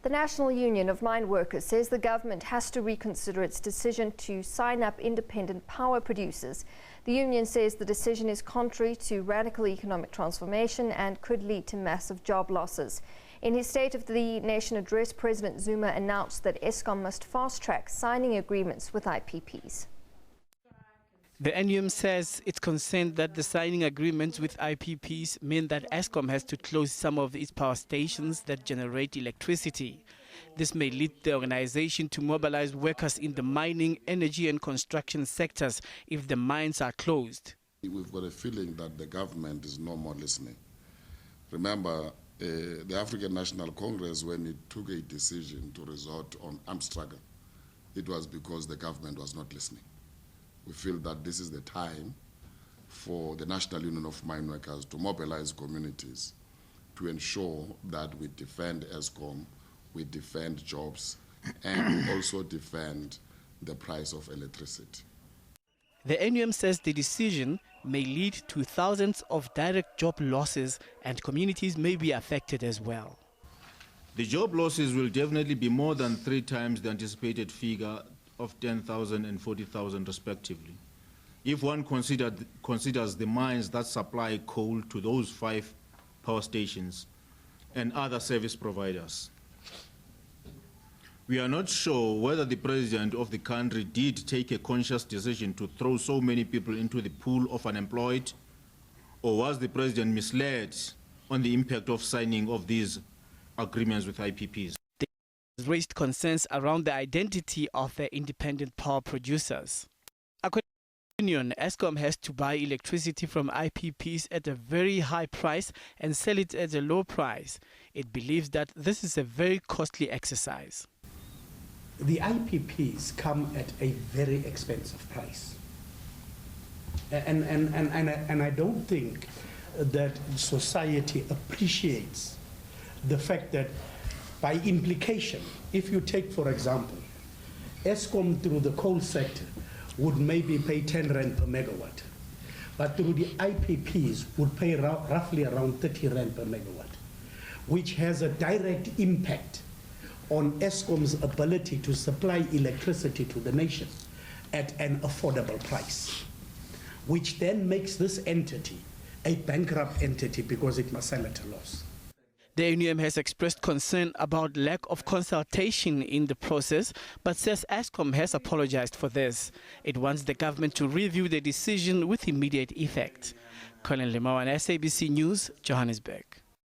The National Union of Mineworkers says the government has to reconsider its decision to sign up independent power producers. The union says the decision is contrary to radical economic transformation and could lead to massive job losses. In his State of the Nation address, President Zuma announced that Eskom must fast-track signing agreements with IPPs. The NUM says it's concerned that the signing agreements with IPPs mean that Eskom has to close some of its power stations that generate electricity. This may lead the organization to mobilize workers in the mining, energy and construction sectors if the mines are closed. We've got a feeling that the government is no more listening. Remember, the African National Congress, when it took a decision to resort on armed struggle, it was because the government was not listening. We feel that this is the time for the National Union of Mineworkers to mobilize communities to ensure that we defend Eskom, we defend jobs, and we also defend the price of electricity. The NUM says the decision may lead to thousands of direct job losses and communities may be affected as well. The job losses will definitely be more than 3 times the anticipated figure of 10,000 and 40,000 respectively. If one considers the mines that supply coal to those 5 power stations and other service providers. We are not sure whether the president of the country did take a conscious decision to throw so many people into the pool of unemployed, or was the president misled on the impact of signing of these agreements with IPPs. Raised concerns around the identity of the independent power producers. According to the union, Eskom has to buy electricity from IPPs at a very high price and sell it at a low price. It believes that this is a very costly exercise. The IPPs come at a very expensive price. And I don't think that society appreciates the fact that by implication, if you take, for example, Eskom through the coal sector would maybe pay 10 rand per megawatt, but through the IPPs would pay roughly around 30 rand per megawatt, which has a direct impact on Eskom's ability to supply electricity to the nation at an affordable price, which then makes this entity a bankrupt entity because it must sell at a loss. The NUM has expressed concern about lack of consultation in the process, but says Eskom has apologized for this. It wants the government to review the decision with immediate effect. Colin Limawan, SABC News, Johannesburg.